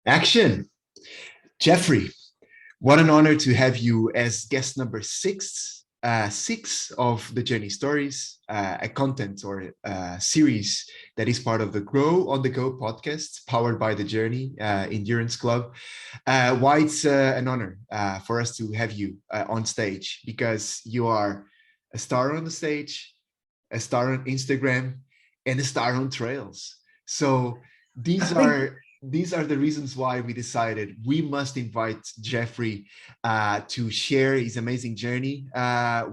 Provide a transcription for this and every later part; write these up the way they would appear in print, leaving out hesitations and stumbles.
Action. Jeffrey, what an honor to have you as guest number six of the Journey Stories, a content or series that is part of the Grow on the Go podcast powered by the Journey Endurance Club. Why it's an honor for us to have you on stage, because you are a star on the stage, a star on Instagram, and a star on trails. So these are the reasons why we decided we must invite Jeffrey to share his amazing journey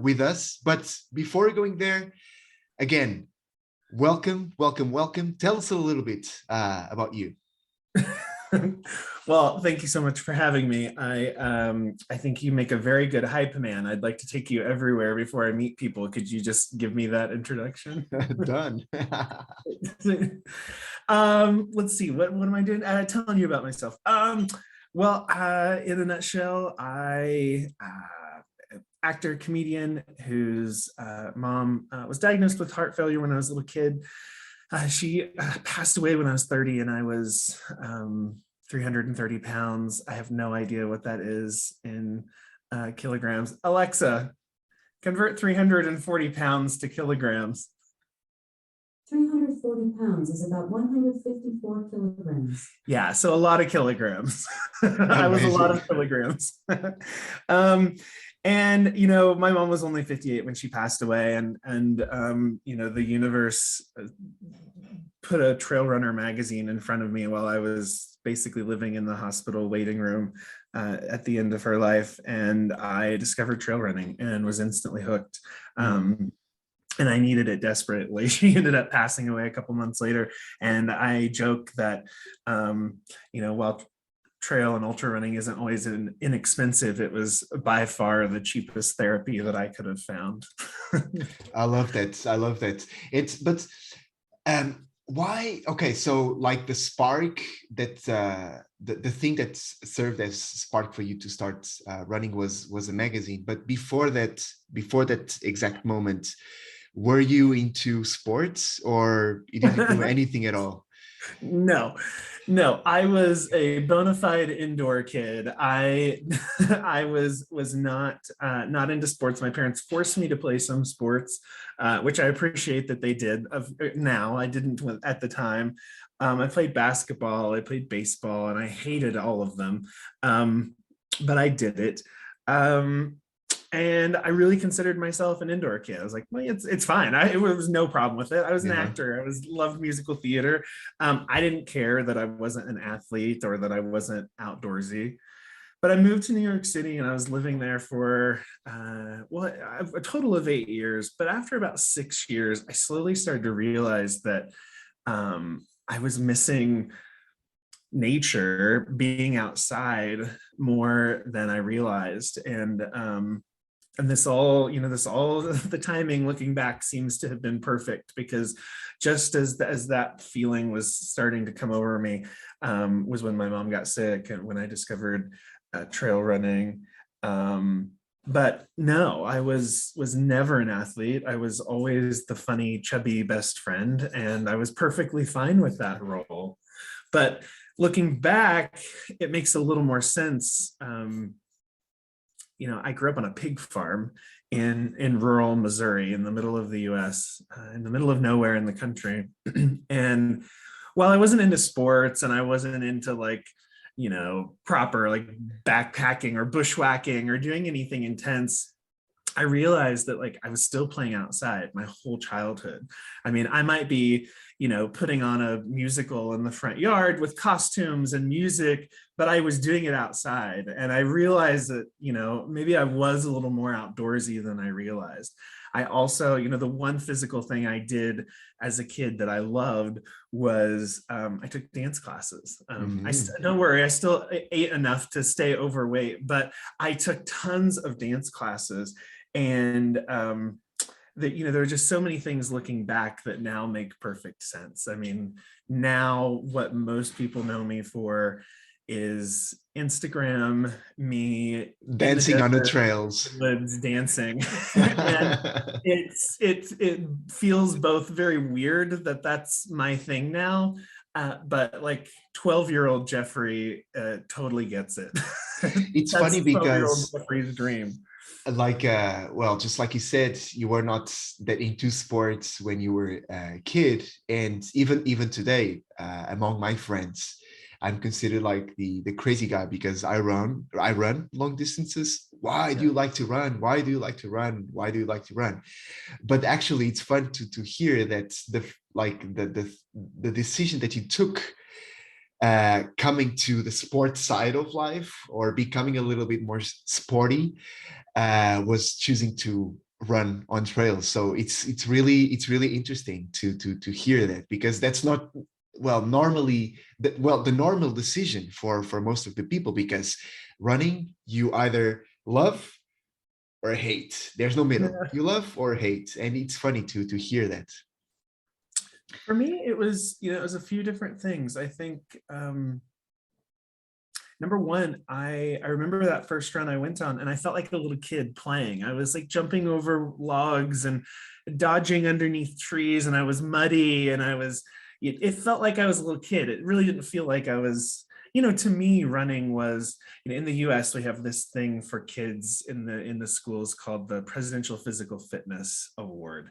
with us. But before going there, again, welcome. Tell us a little bit about you. Well, thank you so much for having me. I think you make a very good hype man. I'd like to take you everywhere before I meet people. Could you just give me that introduction? Done. Let's see. What am I doing? Telling you about myself. Well, in a nutshell, actor, comedian whose mom was diagnosed with heart failure when I was a little kid. She passed away when I was 30 and I was 330 pounds. I have no idea what that is in kilograms. Alexa, convert 340 pounds to kilograms. 340 pounds is about 154 kilograms. Yeah, so a lot of kilograms. I was a lot of kilograms. And, you know, my mom was only 58 when she passed away. And you know, the universe put a Trail Runner magazine in front of me while I was basically living in the hospital waiting room at the end of her life. And I discovered trail running and was instantly hooked. And I needed it desperately. She ended up passing away a couple months later. And I joke that, you know, while trail and ultra running isn't always inexpensive, it was by far the cheapest therapy that I could have found. I love that. Why? Okay, so like the spark that the thing that served as spark for you to start running was a magazine. But before that exact moment, were you into sports or you didn't do anything at all? No, I was a bona fide indoor kid. I was not into sports. My parents forced me to play some sports, which I appreciate that they did. Now, I didn't at the time. I played basketball, I played baseball, and I hated all of them. But I did it. And I really considered myself an indoor kid. I was like, well, it's fine. It was no problem with it. I was an actor. I loved musical theater. I didn't care that I wasn't an athlete or that I wasn't outdoorsy. But I moved to New York City and I was living there for, a total of 8 years. But after about 6 years, I slowly started to realize that I was missing nature, being outside more than I realized. And this all the timing looking back seems to have been perfect, because just as that feeling was starting to come over me was when my mom got sick and when I discovered trail running. But no, I was never an athlete. I was always the funny, chubby best friend, and I was perfectly fine with that role. But looking back, it makes a little more sense. You know, I grew up on a pig farm in rural Missouri, in the middle of the US, in the middle of nowhere in the country. And while I wasn't into sports and I wasn't into like, you know, proper like backpacking or bushwhacking or doing anything intense, I realized that like I was still playing outside my whole childhood. I mean, I might be, you know, putting on a musical in the front yard with costumes and music, but I was doing it outside. And I realized that, you know, maybe I was a little more outdoorsy than I realized. I also, you know, the one physical thing I did as a kid that I loved was I took dance classes. Don't worry, I still ate enough to stay overweight, but I took tons of dance classes. And that, you know, there are just so many things looking back that now make perfect sense. I mean, now what most people know me for is Instagram, me dancing on the trails, dancing. And it feels both very weird that that's my thing now, But like 12-year-old Jeffrey totally gets it. It's That's funny 12-year-old because Jeffrey's dream. like well, just like you said, you were not that into sports when you were a kid, and even today, among my friends, I'm considered like the crazy guy because I run long distances. Why do you like to run? Why do you like to run? Why do you like to run? But actually it's fun to hear that the decision that you took, coming to the sports side of life or becoming a little bit more sporty, was choosing to run on trails. So it's really interesting to hear that, because that's not, well, normally the normal decision for most of the people, because running you either love or hate. There's no middle. Yeah. You love or hate, and it's funny to hear that. For me, it was, it was a few different things. I think number one, I remember that first run I went on, and I felt like a little kid playing. I was like jumping over logs and dodging underneath trees, and I was muddy, and it felt like I was a little kid. It really didn't feel like I was, to me, running was, in the US, we have this thing for kids in the schools called the Presidential Physical Fitness Award.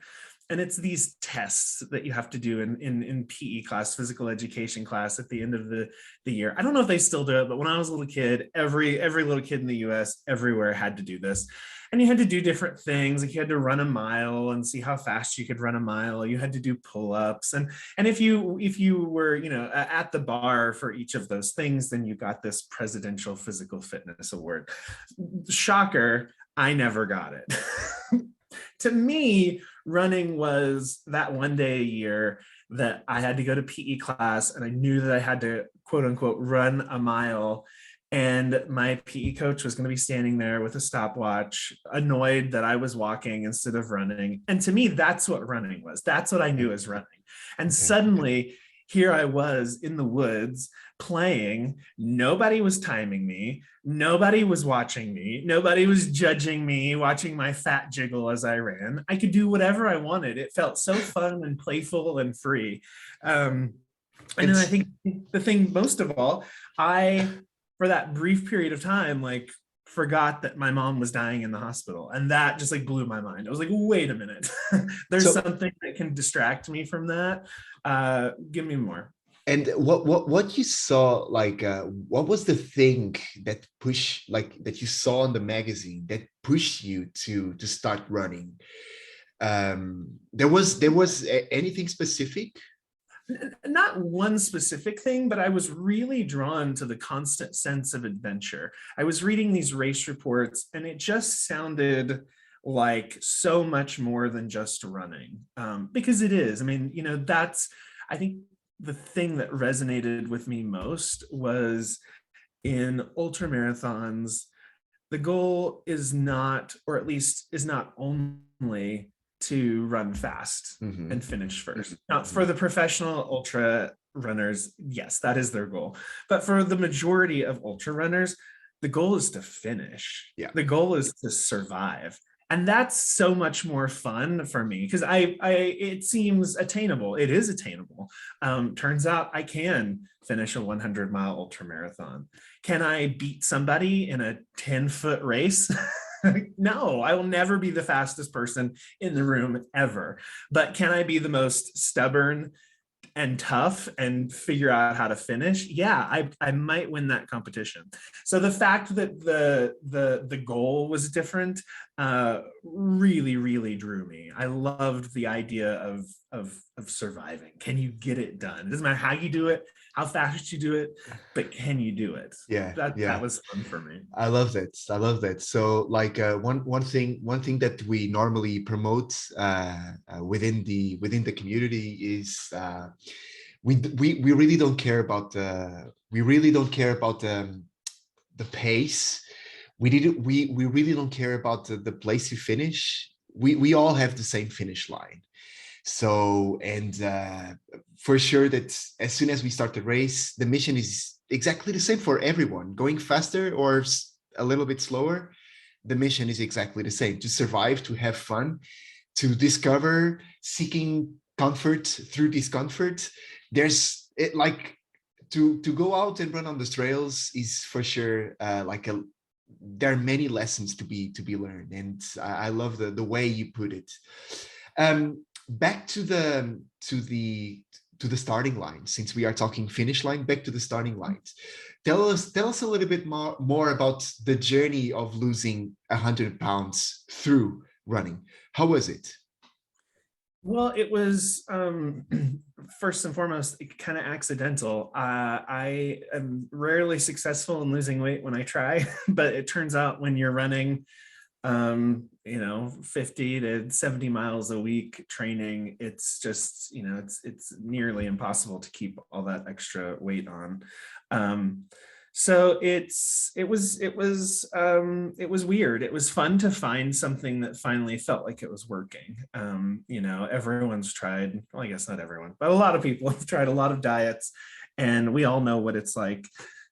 And it's these tests that you have to do in PE class, physical education class, at the end of the year. I don't know if they still do it, but when I was a little kid, every little kid in the US, everywhere, had to do this. And you had to do different things. Like you had to run a mile and see how fast you could run a mile. You had to do pull-ups. And if you were, at the bar for each of those things, then you got this Presidential Physical Fitness Award. Shocker, I never got it. To me, running was that one day a year that I had to go to PE class, and I knew that I had to, quote unquote, run a mile. And my PE coach was going to be standing there with a stopwatch, annoyed that I was walking instead of running. And to me, that's what running was. That's what I knew as running. And suddenly, here I was in the woods playing. Nobody was timing me. Nobody was watching me. Nobody was judging me, watching my fat jiggle as I ran. I could do whatever I wanted. It felt so fun and playful and free. And then I think the thing most of all, for that brief period of time, like, forgot that my mom was dying in the hospital, and that just like blew my mind. I was like, wait a minute. There's something that can distract me from that. Give me more. And what you saw, like, what was the thing that that you saw in the magazine that pushed you to start running? There was anything specific? Not one specific thing, but I was really drawn to the constant sense of adventure. I was reading these race reports, and it just sounded like so much more than just running, because it is. I mean, I think the thing that resonated with me most was in ultramarathons, the goal is not, or at least is not only, to run fast and finish first. Now, for the professional ultra runners, yes, that is their goal. But for the majority of ultra runners, the goal is to finish. Yeah. The goal is to survive. And that's so much more fun for me, because it seems attainable. It is attainable. Turns out I can finish a 100-mile ultra marathon. Can I beat somebody in a 10-foot race? No, I will never be the fastest person in the room ever. But can I be the most stubborn and tough and figure out how to finish? Yeah, I might win that competition. So the fact that the goal was different really, really drew me. I loved the idea of surviving. Can you get it done? It doesn't matter how you do it, how fast you do it, but can you do it? That was fun for me. I love that. So like, one thing that we normally promote within the community is, we really don't care about the pace. We really don't care about the place you finish. We all have the same finish line. So, and for sure that as soon as we start the race, the mission is exactly the same for everyone. Going faster or a little bit slower, the mission is exactly the same: to survive, to have fun, to discover, seeking comfort through discomfort. There's it like to go out and run on the trails is for sure like there are many lessons to be learned, and I love the way you put it. Back to the starting line, since we are talking finish line, back to the starting lines. Tell us a little bit more about the journey of losing 100 pounds through running. How was it? Well, it was first and foremost kind of accidental. I am rarely successful in losing weight when I try, but it turns out when you're running, 50 to 70 miles a week training, it's just, it's nearly impossible to keep all that extra weight on. So it was weird. It was fun to find something that finally felt like it was working. Everyone's tried, well, I guess not everyone, but a lot of people have tried a lot of diets, and we all know what it's like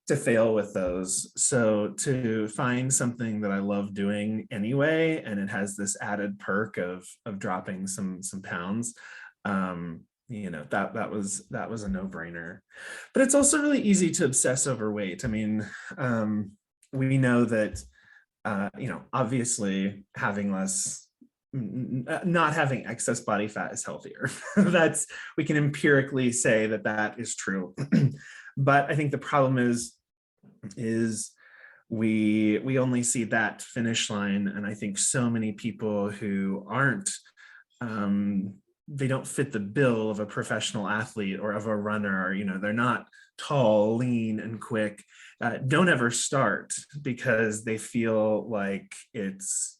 to fail with those. So to find something that I love doing anyway, and it has this added perk of dropping some pounds, that was a no-brainer. But it's also really easy to obsess over weight. I mean, we know that obviously having less, not having excess body fat is healthier. We can empirically say that is true. But I think the problem is we only see that finish line, and I think so many people who aren't they don't fit the bill of a professional athlete or of a runner, they're not tall, lean, and quick, don't ever start because they feel like it's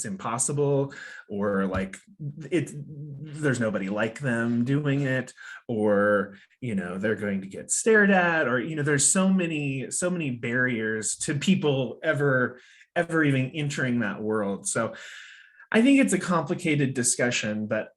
impossible, or like there's nobody like them doing it, or they're going to get stared at, or there's so many barriers to people ever even entering that world. So I think it's a complicated discussion, but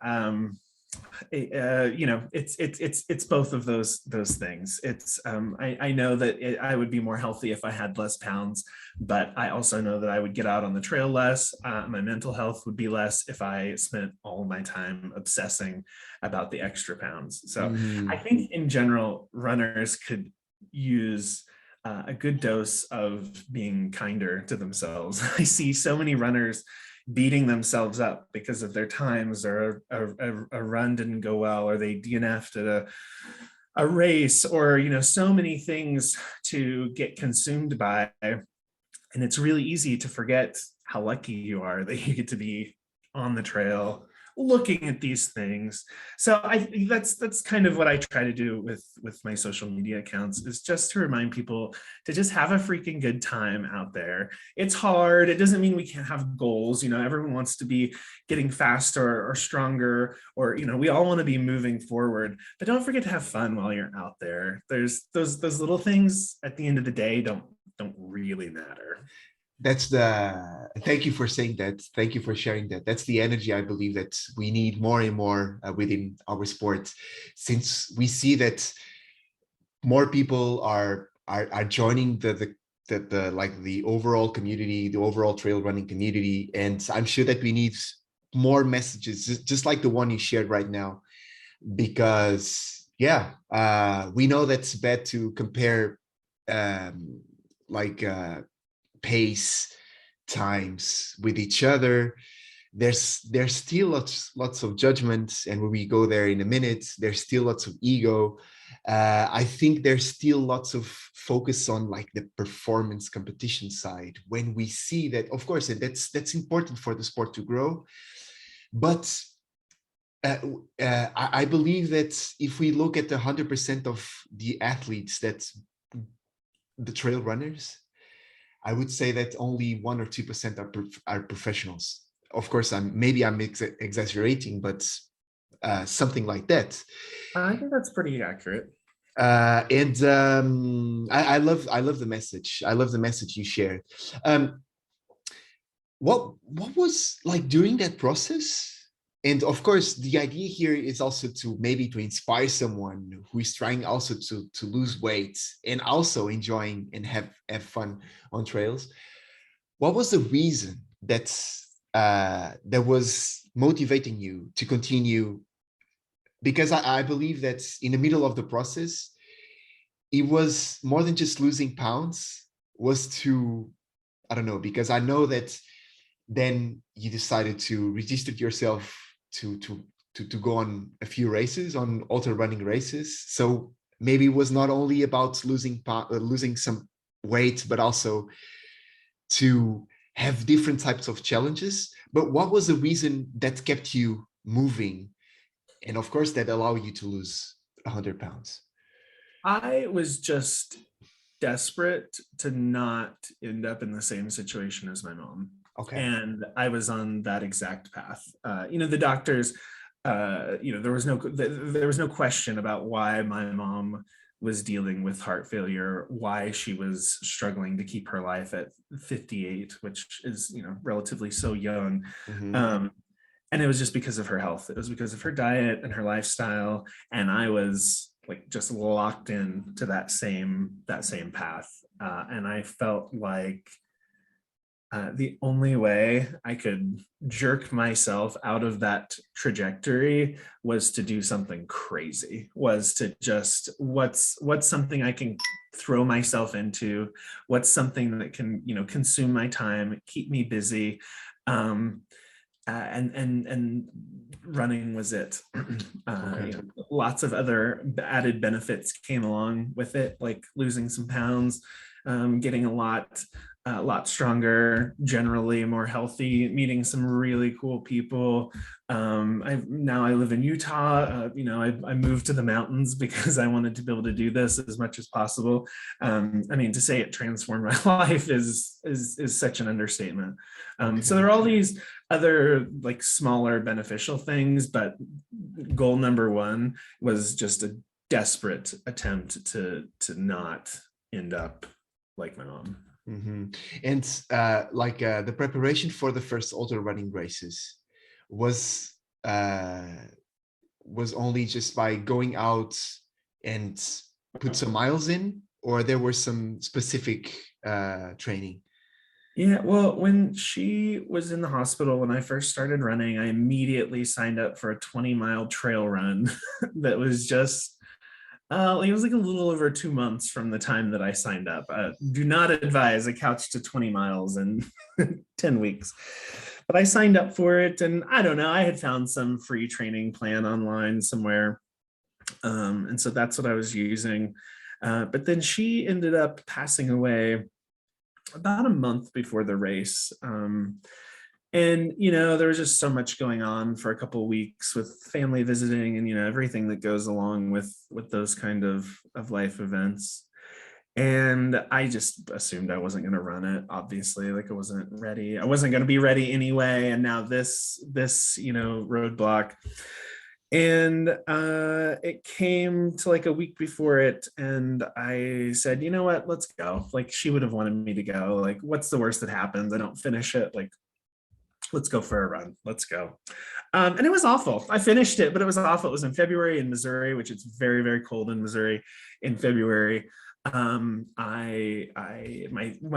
it's both of those things. It's I know that I would be more healthy if I had less pounds, but I also know that I would get out on the trail less. My mental health would be less if I spent all my time obsessing about the extra pounds. So I think in general, runners could use a good dose of being kinder to themselves. I see so many runners beating themselves up because of their times, or a run didn't go well, or they DNF'd at a race, or so many things to get consumed by. And it's really easy to forget how lucky you are that you get to be on the trail looking at these things. So that's kind of what I try to do with my social media accounts, is just to remind people to just have a freaking good time out there. It's hard. It doesn't mean we can't have goals. Everyone wants to be getting faster or stronger, or we all want to be moving forward, but don't forget to have fun while you're out there. There's those little things at the end of the day don't really matter. Thank you for saying that. Thank you for sharing that. That's the energy I believe that we need more and more within our sport, since we see that more people are joining the overall community, the overall trail running community. And I'm sure that we need more messages, just like the one you shared right now, because we know that's bad to compare pace times with each other. There's still lots of judgments, and when we go there in a minute, there's still lots of ego. I think there's still lots of focus on like the performance competition side, when we see that, of course, and that's important for the sport to grow. But I believe that if we look at 100% of the athletes, that's the trail runners, I would say that only 1 or 2% are professionals. Of course, I'm exaggerating, but something like that. I think that's pretty accurate. And I love the message. I love the message you shared. What was like during that process? And of course, the idea here is also to inspire someone who is trying also to lose weight and also enjoying and have fun on trails. What was the reason that was motivating you to continue because I believe that in the middle of the process, it was more than just losing pounds, was to, I don't know, because I know that then you decided to register yourself to go on a few races, on ultra running races. So maybe it was not only about losing some weight, but also to have different types of challenges. But what was the reason that kept you moving, and of course that allowed you to lose 100 pounds? I was just desperate to not end up in the same situation as my mom. Okay. And I was on that exact path. The doctors, there was no question about why my mom was dealing with heart failure, why she was struggling to keep her life at 58, which is, relatively so young. Mm-hmm. And it was just because of her health. It was because of her diet and her lifestyle. And I was like just locked in to that same path. And I felt like the only way I could jerk myself out of that trajectory was to do something crazy, was to just, what's something I can throw myself into, what's something that can, consume my time, keep me busy. And running was it. Okay. Lots of other added benefits came along with it, like losing some pounds, getting a lot stronger, generally more healthy, meeting some really cool people. I live in Utah. I moved to the mountains because I wanted to be able to do this as much as possible. To say it transformed my life is such an understatement. So there are all these other like smaller beneficial things, but goal number one was just a desperate attempt to not end up like my mom. Mm-hmm. And the preparation for the first ultra running races was only just by going out and put some miles in, or there was some specific training? Yeah, well, when she was in the hospital, when I first started running, I immediately signed up for a 20-mile trail run that was just, it was like a little over 2 months from the time that I signed up. Do not advise a couch to 20 miles in 10 weeks. But I signed up for it, and I don't know, I had found some free training plan online somewhere. And so that's what I was using. But then she ended up passing away about a month before the race. And there was just so much going on for a couple of weeks with family visiting and everything that goes along with those kind of life events. And I just assumed I wasn't going to run it, obviously. Like I wasn't ready. I wasn't going to be ready anyway. And now this roadblock. And it came to like a week before it, and I said, you know what, let's go. Like she would have wanted me to go. Like, what's the worst that happens? I don't finish it. Like, let's go for a run. Let's go. And it was awful. I finished it, but it was awful. It was in February in Missouri, which is very, very cold in Missouri in February. My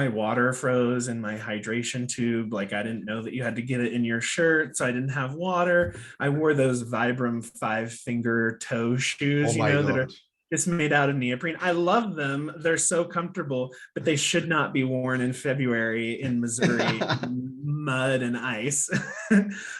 water froze in my hydration tube. Like I didn't know that you had to get it in your shirt, so I didn't have water. I wore those Vibram 5-finger toe shoes, that are just made out of neoprene. I love them. They're so comfortable, but they should not be worn in February in Missouri, mud and ice.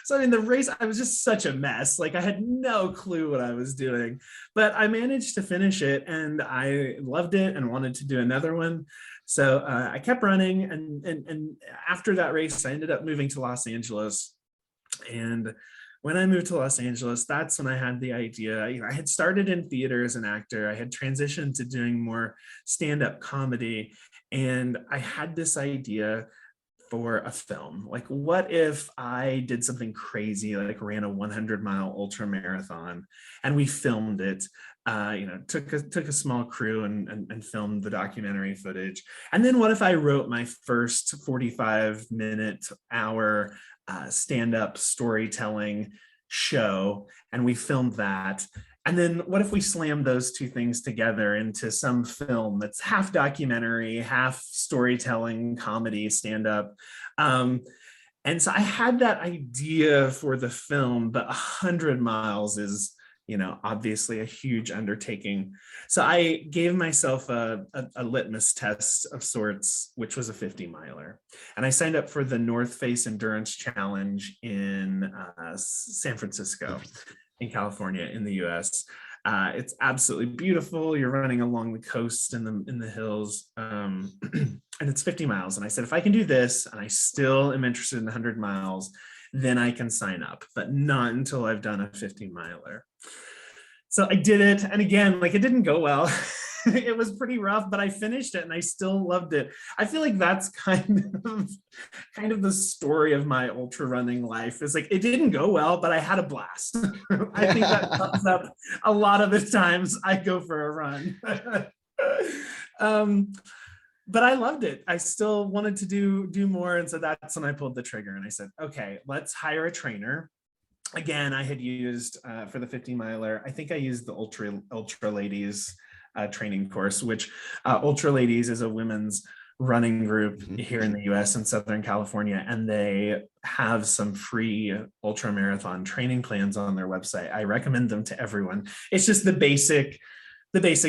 So the race, I was just such a mess. Like I had no clue what I was doing, but I managed to finish it and I loved it and wanted to do another one. So I kept running. And after that race, I ended up moving to Los Angeles. And when I moved to Los Angeles, that's when I had the idea. I had started in theater as an actor. I had transitioned to doing more stand-up comedy. And I had this idea for a film. Like, what if I did something crazy, like ran a 100-mile ultra marathon and we filmed it, took a small crew and filmed the documentary footage. And then what if I wrote my first 45-minute hour stand-up storytelling show and we filmed that? And then what if we slammed those two things together into some film that's half documentary, half storytelling, comedy, stand-up? And so I had that idea for the film, but 100 miles is obviously a huge undertaking. So I gave myself a litmus test of sorts, which was a 50 miler. And I signed up for the North Face Endurance Challenge in San Francisco, in California, in the US. It's absolutely beautiful. You're running along the coast in the hills, and it's 50 miles. And I said, if I can do this, and I still am interested in 100 miles, then I can sign up, but not until I've done a 50 miler. So I did it. And again, like, it didn't go well. It was pretty rough, but I finished it and I still loved it. I feel like that's kind of the story of my ultra running life. Is like, it didn't go well, but I had a blast. I think that sums up a lot of the times I go for a run. But I loved it. I still wanted to do more. And so that's when I pulled the trigger and I said, okay, let's hire a trainer. Again, I had used for the 50 miler, I think I used the Ultra Ladies training course, which Ultra Ladies is a women's running group here in the US in Southern California, and they have some free ultramarathon training plans on their website. I recommend them to everyone. It's just the basic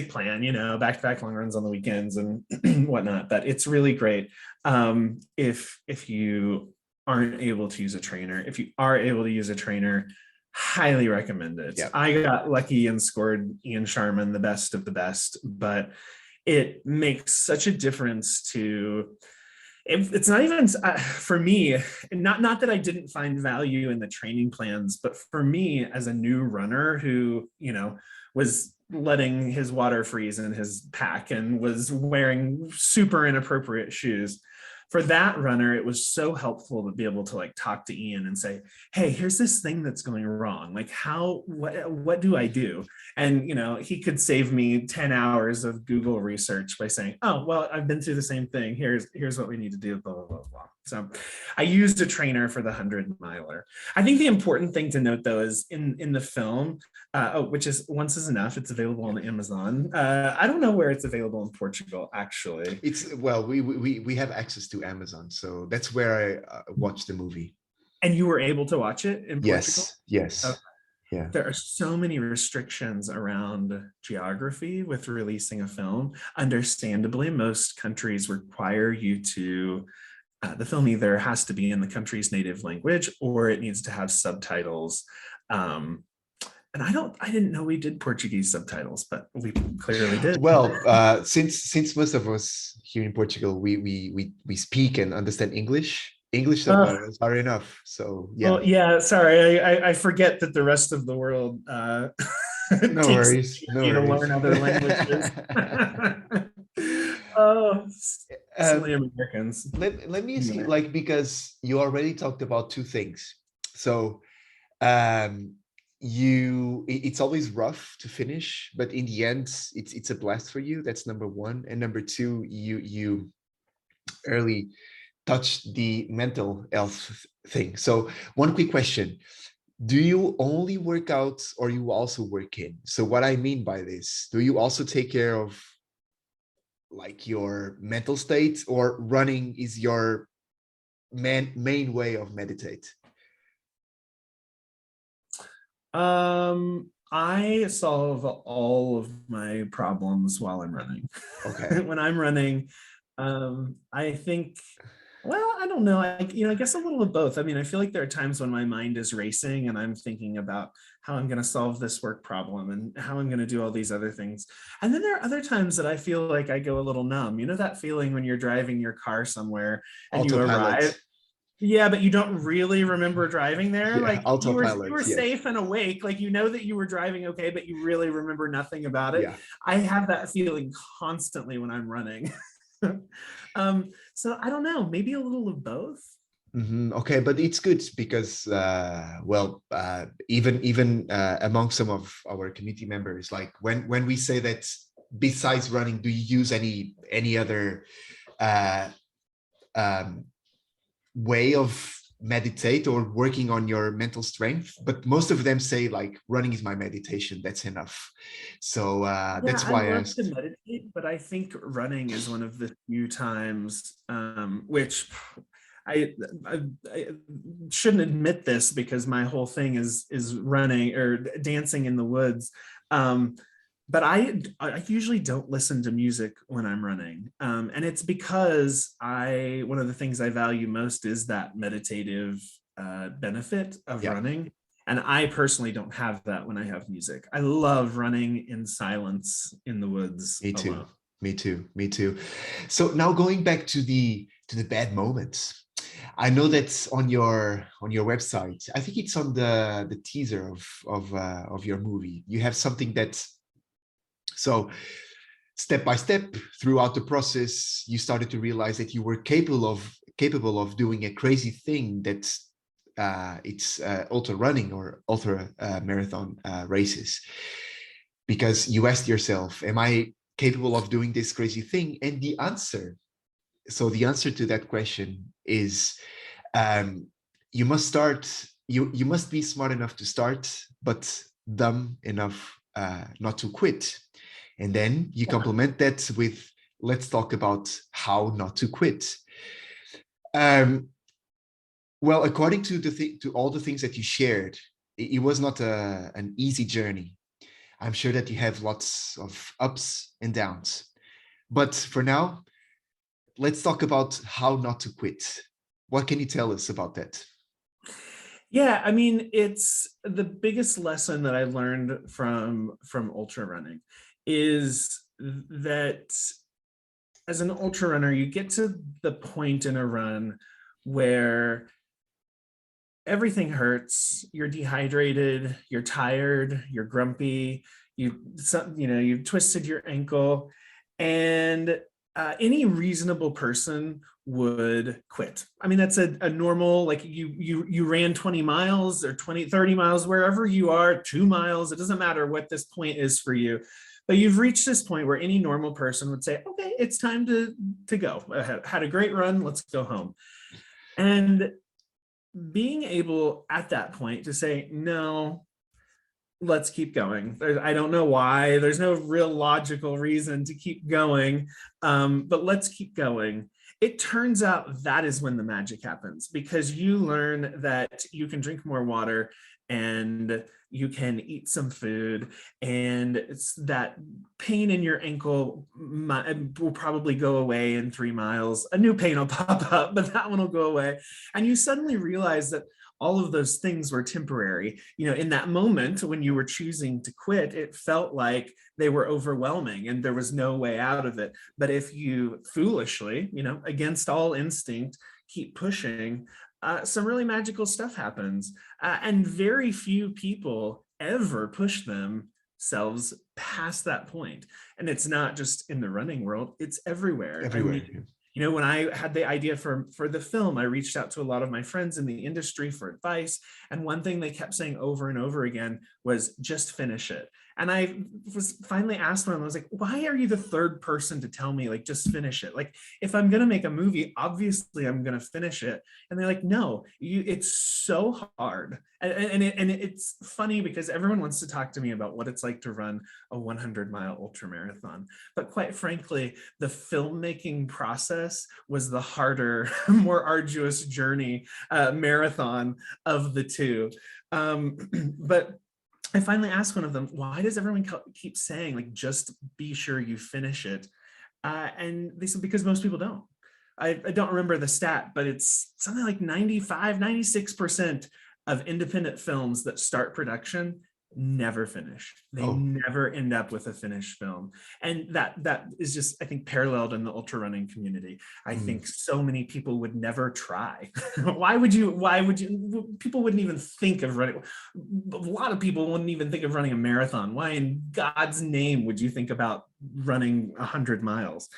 plan, back-to-back long runs on the weekends and whatnot, but it's really great. If you aren't able to use a trainer, if you are able to use a trainer, highly recommend it. Yep. I got lucky and scored Ian Sharman, the best of the best, but it makes such a difference to, it's not even for me, not that I didn't find value in the training plans, but for me as a new runner who, was letting his water freeze in his pack and was wearing super inappropriate shoes. For that runner, it was so helpful to be able to talk to Ian and say, hey, here's this thing that's going wrong. What do I do? And, he could save me 10 hours of Google research by saying, oh, well, I've been through the same thing. Here's what we need to do, blah, blah, blah, blah. So I used a trainer for the 100 miler. I think the important thing to note, though, is in the film, which is Once Is Enough. It's available on Amazon. I don't know where it's available in Portugal, actually. We have access to Amazon, so that's where I watched the movie. And you were able to watch it in Portugal? Yes. Okay. Yeah. There are so many restrictions around geography with releasing a film. Understandably, most countries require you to, the film either has to be in the country's native language or it needs to have subtitles. And I didn't know we did Portuguese subtitles, but we clearly did. Well, since most of us here in Portugal, we speak and understand English subtitles are enough. So yeah. Well, yeah. Sorry, I forget that the rest of the world no worries. To learn other languages. Oh, silly Americans. Let me ask you, because you already talked about two things. So it's always rough to finish, but in the end it's a blast for you. That's number one. And number two, you early touched the mental health thing. So one quick question: do you only work out or you also work in? So what I mean by this, do you also take care of your mental state, or running is your main way of meditate? I solve all of my problems while I'm running. Okay. When I'm running, I think, well, I don't know. I guess a little of both. I mean, I feel like there are times when my mind is racing and I'm thinking about how I'm going to solve this work problem and how I'm going to do all these other things. And then there are other times that I feel like I go a little numb. You know that feeling when you're driving your car somewhere and you arrive? Yeah, but you don't really remember driving there. Yeah, you were safe and awake. You know that you were driving okay, but you really remember nothing about it. Yeah. I have that feeling constantly when I'm running. So I don't know, maybe a little of both. Okay, but it's good because even among some of our community members, when we say that besides running, do you use any other way of meditate or working on your mental strength? But most of them say running is my meditation, that's enough. So that's why I asked. To meditate, but I think running is one of the few times which I shouldn't admit this because my whole thing is running or dancing in the woods. But I usually don't listen to music when I'm running. And it's because one of the things I value most is that meditative benefit of running. And I personally don't have that when I have music. I love running in silence in the woods. Me too. Alone. Me too. Me too. So now going back to the bad moments. I know that's on your website. I think it's on the teaser of your movie. You have something that's so step by step throughout the process, you started to realize that you were capable of doing a crazy thing that's it's ultra running or ultra marathon races, because you asked yourself, am I capable of doing this crazy thing? And the answer to that question is you must start, you must be smart enough to start, but dumb enough not to quit. And then you complement that with, let's talk about how not to quit. Well, according to all the things that you shared, it was not an easy journey. I'm sure that you have lots of ups and downs. But for now, let's talk about how not to quit. What can you tell us about that? Yeah, I mean, it's the biggest lesson that I learned from ultra running is that as an ultra runner, you get to the point in a run where everything hurts, you're dehydrated, you're tired, you're grumpy, you've twisted your ankle, and any reasonable person would quit. I mean, that's a normal, like you ran 20 miles or 30 miles, wherever you are, 2 miles, it doesn't matter what this point is for you. But you've reached this point where any normal person would say, okay, it's time to go. I had a great run, let's go home. And being able at that point to say, no, let's keep going. I don't know why, there's no real logical reason to keep going, but let's keep going. It turns out that is when the magic happens, because you learn that you can drink more water and you can eat some food, and it's that pain in your ankle will probably go away in 3 miles. A new pain will pop up, but that one will go away. And you suddenly realize that all of those things were temporary. In that moment when you were choosing to quit, it felt like they were overwhelming and there was no way out of it. But if you foolishly, against all instinct, keep pushing, some really magical stuff happens. And very few people ever push themselves past that point. And it's not just in the running world, it's everywhere. Everywhere. I mean, when I had the idea for the film, I reached out to a lot of my friends in the industry for advice. And one thing they kept saying over and over again was just finish it. And I was finally asked one, I was like, why are you the third person to tell me, like, just finish it? Like, if I'm going to make a movie, obviously I'm going to finish it. And they're like, no, it's so hard. And it's funny because everyone wants to talk to me about what it's like to run a 100-mile ultramarathon. But quite frankly, the filmmaking process was the harder, more arduous journey, marathon of the two. But I finally asked one of them, why does everyone keep saying, like, just be sure you finish it? And they said, because most people don't. I don't remember the stat, but it's something like 95, 96% of independent films that start production never finish. They never end up with a finished film. And that is just, I think, paralleled in the ultra running community. I think so many people would never try. Why would you, people wouldn't even think of running. A lot of people wouldn't even think of running a marathon. Why in God's name would you think about running 100 miles?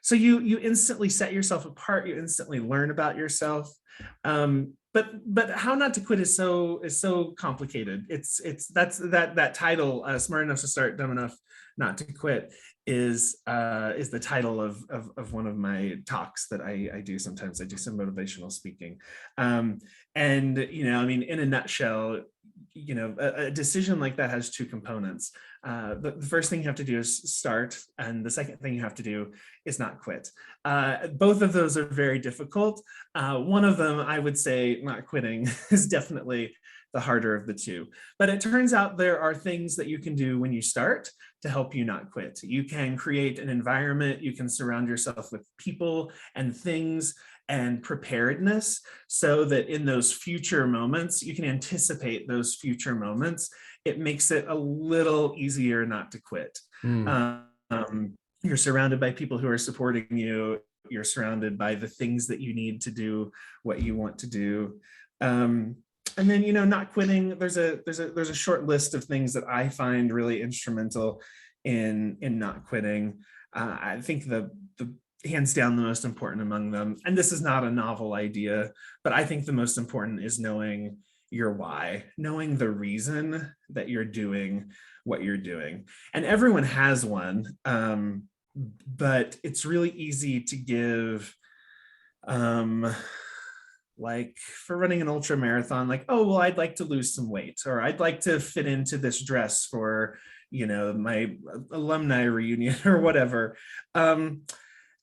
So you instantly set yourself apart. You instantly learn about yourself. But how not to quit is so complicated. It's that title, smart enough to start, dumb enough not to quit. is the title of one of my talks that I do sometimes. I do some motivational speaking. And, I mean, in a nutshell, a decision like that has two components. The first thing you have to do is start, and the second thing you have to do is not quit. Both of those are very difficult. One of them, I would say, not quitting, is definitely the harder of the two. But it turns out there are things that you can do when you start to help you not quit. You can create an environment, you can surround yourself with people and things and preparedness so that in those future moments, you can anticipate those future moments. It makes it a little easier not to quit. You're surrounded by people who are supporting you. You're surrounded by the things that you need to do what you want to do. And then, not quitting, there's a short list of things that I find really instrumental in not quitting. I think the hands down the most important among them, and this is not a novel idea, but I think the most important is knowing your why, knowing the reason that you're doing what you're doing. And everyone has one, but it's really easy to give, like for running an ultra marathon, like, oh, well, I'd like to lose some weight, or I'd like to fit into this dress for, my alumni reunion or whatever.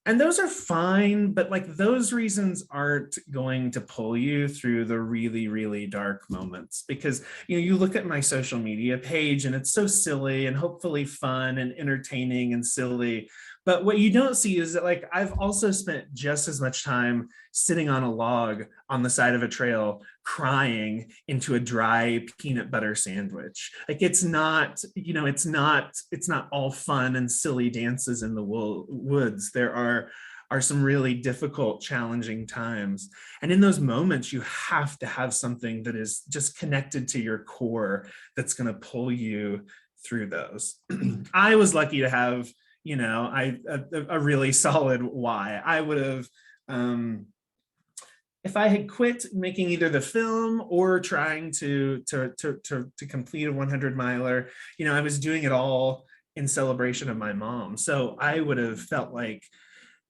And those are fine, but like those reasons aren't going to pull you through the really, really dark moments, because, you look at my social media page and it's so silly and hopefully fun and entertaining and silly. But what you don't see is that, like, I've also spent just as much time sitting on a log on the side of a trail crying into a dry peanut butter sandwich. Like, it's not all fun and silly dances in the woods. There are some really difficult, challenging times. And in those moments, you have to have something that is just connected to your core that's going to pull you through those. I was lucky to have a really solid why. I would have, if I had quit making either the film or trying to complete a 100 miler, I was doing it all in celebration of my mom. So I would have felt like,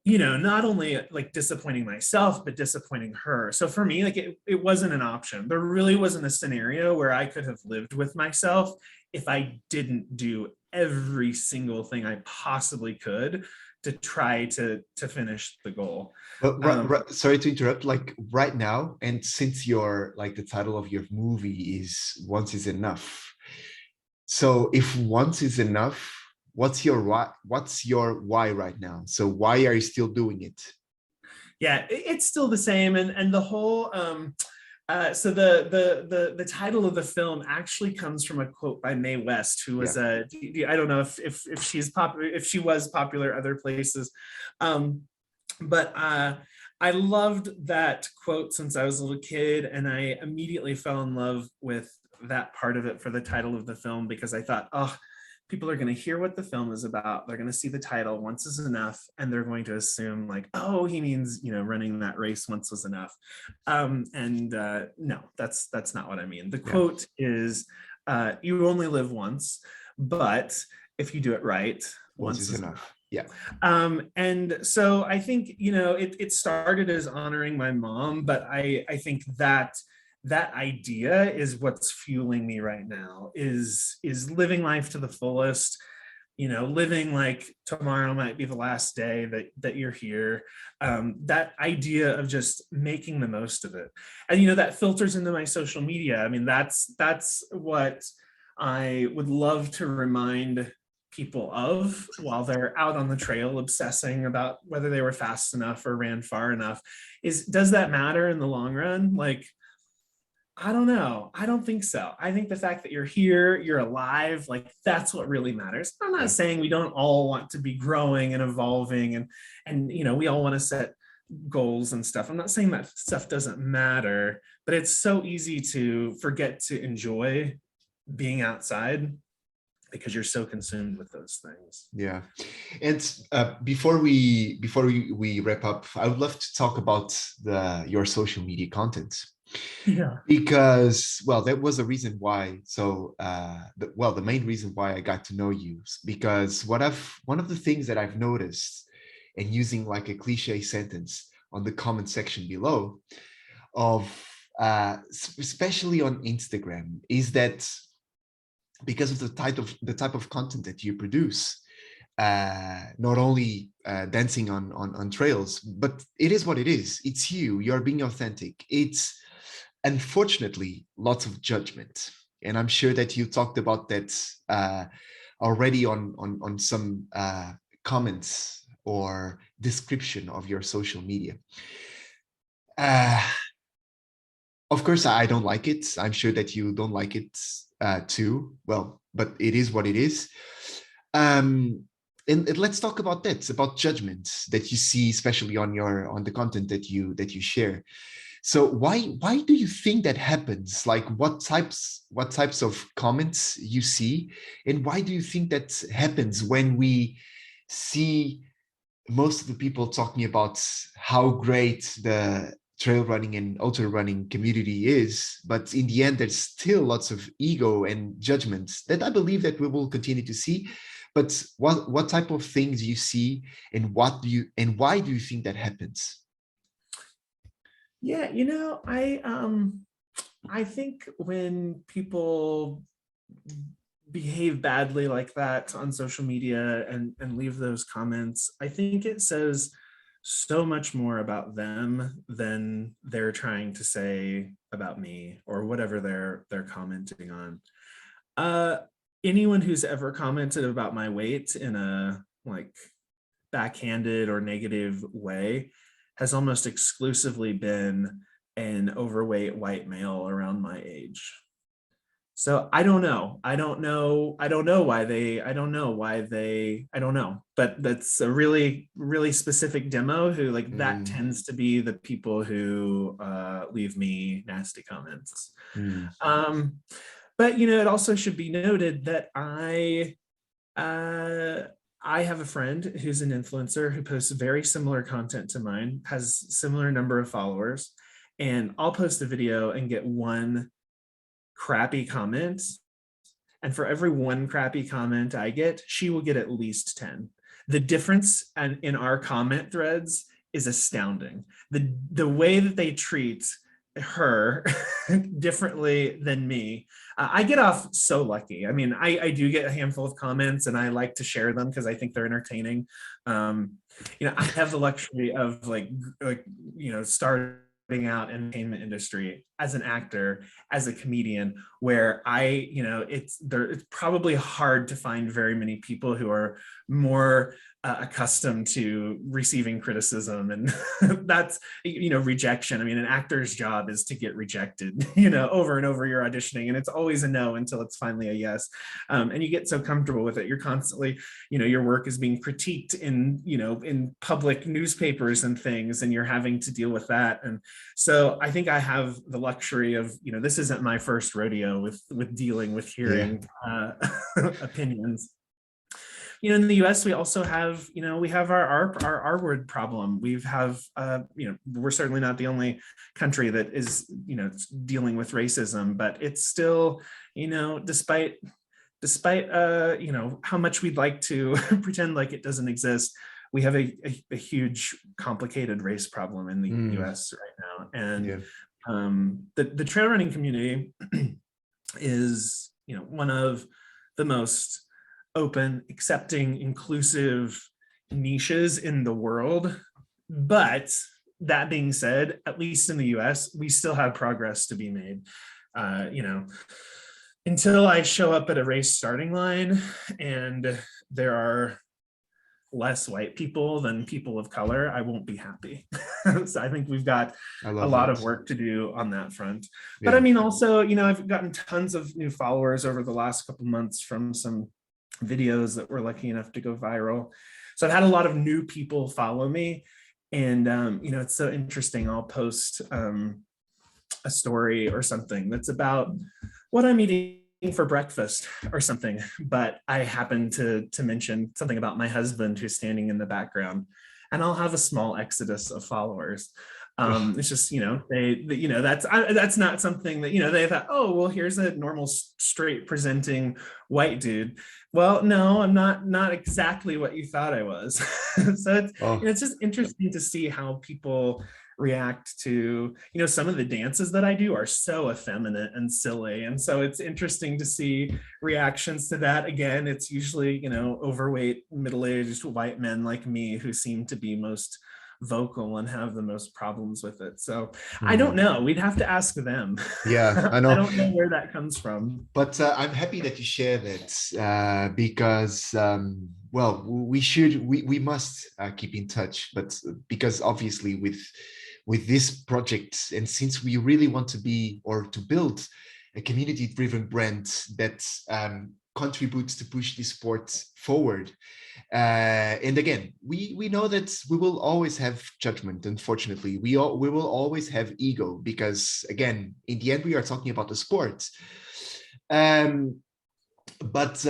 not only like disappointing myself, but disappointing her. So for me, like it wasn't an option. There really wasn't a scenario where I could have lived with myself if I didn't do every single thing I possibly could to try to finish the goal. But sorry to interrupt, like right now, and since your like the title of your movie is Once is Enough. So if once is enough, what's your why right now? So why are you still doing it? Yeah, it's still the same. And the whole so the title of the film actually comes from a quote by Mae West, who was I don't know if she's popular, if she was popular other places, but I loved that quote since I was a little kid, and I immediately fell in love with that part of it for the title of the film, because I thought, oh, people are going to hear what the film is about. They're going to see the title, Once is Enough, and they're going to assume like, oh, he means, running that race once was enough. No, that's not what I mean. The quote is, you only live once, but if you do it right, once is enough. Yeah. And so I think, it started as honoring my mom, but I think that idea is what's fueling me right now, is living life to the fullest, living like tomorrow might be the last day that you're here. That idea of just making the most of it. And, that filters into my social media. I mean, that's what I would love to remind people of while they're out on the trail obsessing about whether they were fast enough or ran far enough, is, does that matter in the long run? Like, I don't know. I don't think so. I think the fact that you're here, you're alive, like that's what really matters. I'm not saying we don't all want to be growing and evolving and we all want to set goals and stuff. I'm not saying that stuff doesn't matter, but it's so easy to forget to enjoy being outside because you're so consumed with those things. Yeah. And before we wrap up, I would love to talk about your social media content. Yeah. Because, well, that was the reason why. So, the main reason why I got to know you, because one of the things that I've noticed, and using like a cliche sentence on the comment section below, of especially on Instagram, is that because of the type of content that you produce, not only dancing on trails, but it is what it is. It's you. You're being authentic. It's unfortunately lots of judgment, and I'm sure that you talked about that already on some comments or description of your social media. Of course, I don't like it. I'm sure that you don't like it too. Well, but it is what it is. And let's talk about that, about judgments that you see, especially on the content that you share. So why do you think that happens? Like what types of comments you see, and why do you think that happens when we see most of the people talking about how great the trail running and ultra running community is, but in the end there's still lots of ego and judgments that I believe that we will continue to see? But what type of things you see, and why do you think that happens? Yeah, I think when people behave badly like that on social media and leave those comments, I think it says so much more about them than they're trying to say about me or whatever they're commenting on. Anyone who's ever commented about my weight in a like backhanded or negative way has almost exclusively been an overweight white male around my age. So I don't know. I don't know why, but that's a really, really specific demo who like that tends to be the people who leave me nasty comments. But it also should be noted that I have a friend who's an influencer who posts very similar content to mine, has similar number of followers, and I'll post a video and get one crappy comment. And for every one crappy comment I get, she will get at least 10. The difference in our comment threads is astounding. The way that they treat her differently than me. I get off so lucky. I mean, I do get a handful of comments and I like to share them because I think they're entertaining. I have the luxury of like starting out in the entertainment industry as an actor, as a comedian, where it's probably hard to find very many people who are more accustomed to receiving criticism, and that's rejection. I mean, an actor's job is to get rejected over and over. You're auditioning and it's always a no until it's finally a yes, and you get so comfortable with it. You're constantly your work is being critiqued in public newspapers and things, and you're having to deal with that. And so I think I have the luxury of this isn't my first rodeo with dealing with hearing opinions. In the US, we also have, we have our R-word problem. We're certainly not the only country that is, dealing with racism, but it's still, despite how much we'd like to pretend like it doesn't exist, we have a huge, complicated race problem in the US right now. And the trail running community is, one of the most open, accepting, inclusive niches in the world. But that being said, at least in the US, we still have progress to be made. Until I show up at a race starting line and there are less white people than people of color, I won't be happy. So I think we've got a lot of work to do on that front. But I mean, also, I've gotten tons of new followers over the last couple months from some videos that were lucky enough to go viral. So I've had a lot of new people follow me, and it's so interesting. I'll post a story or something that's about what I'm eating for breakfast or something, but I happen to mention something about my husband who's standing in the background, and I'll have a small exodus of followers. It's just, that's not something that, they thought, oh, well, here's a normal straight presenting white dude. Well, no, I'm not exactly what you thought I was. So it's just interesting to see how people react to, some of the dances that I do are so effeminate and silly. And so it's interesting to see reactions to that. Again, it's usually, overweight, middle-aged white men like me who seem to be most vocal and have the most problems with it. So I don't know. We'd have to ask them. Yeah, I know. I don't know where that comes from. But I'm happy that you share that because, well, we must keep in touch. But because obviously with this project, and since we really want to be or to build a community-driven brand that contributes to push this sport forward. And again, we know that we will always have judgment. Unfortunately, we will always have ego because, again, in the end, we are talking about the sport. But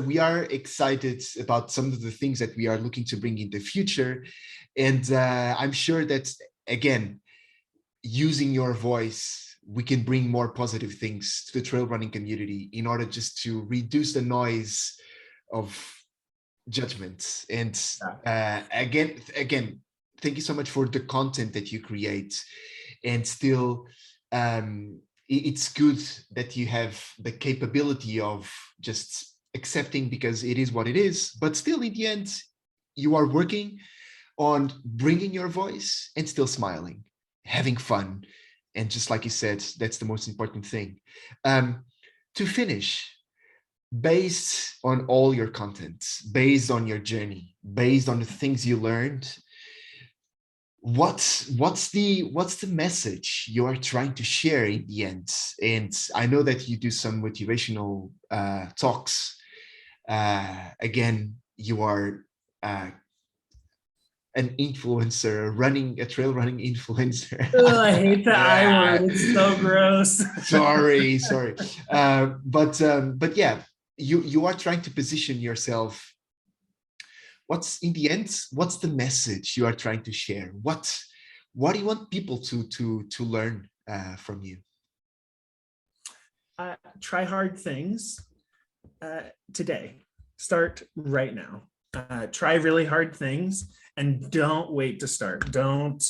we are excited about some of the things that we are looking to bring in the future. And I'm sure that, again, using your voice, we can bring more positive things to the trail running community in order just to reduce the noise of judgment. And again, thank you so much for the content that you create. And still, it's good that you have the capability of just accepting because it is what it is. But still, in the end, you are working on bringing your voice and still smiling, having fun. And just like you said, that's the most important thing. To finish, based on all your content, based on your journey, based on the things you learned, what's the message you are trying to share in the end? And I know that you do some motivational talks. Again, you are an influencer, a trail running influencer. Ugh, I hate the I word. It's so gross. sorry. But yeah, you are trying to position yourself. What's in the end? What's the message you are trying to share? What do you want people to learn from you? Try hard things today. Start right now. Try really hard things and don't wait to start. Don't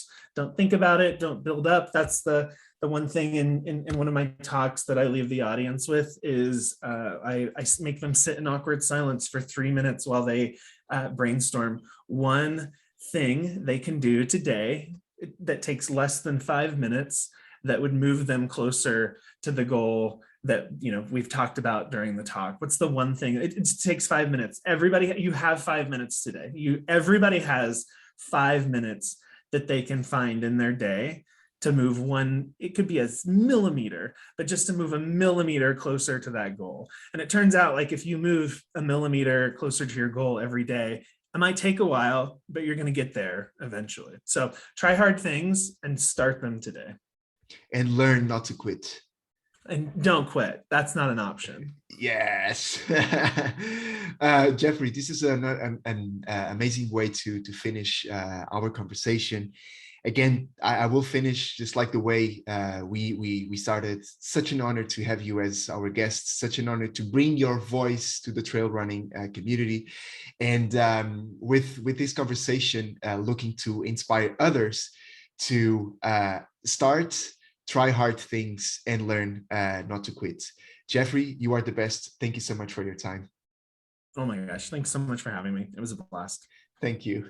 think about it. Don't build up. That's the one thing in one of my talks that I leave the audience with is I make them sit in awkward silence for 3 minutes while they brainstorm one thing they can do today that takes less than 5 minutes that would move them closer to the goal that we've talked about during the talk. What's the one thing? It takes 5 minutes. Everybody, you have 5 minutes today. Everybody has 5 minutes that they can find in their day to move one. It could be a millimeter, but just to move a millimeter closer to that goal. And it turns out, like, if you move a millimeter closer to your goal every day, it might take a while, but you're going to get there eventually. So try hard things and start them today. And learn not to quit. And don't quit. That's not an option. Yes. Jeffrey, this is an amazing way to finish our conversation. Again, I will finish just like the way we started. Such an honor to have you as our guest. Such an honor to bring your voice to the trail running community. And with this conversation, looking to inspire others to try hard things and learn not to quit. Jeffrey, you are the best. Thank you so much for your time. Oh my gosh. Thanks so much for having me. It was a blast. Thank you.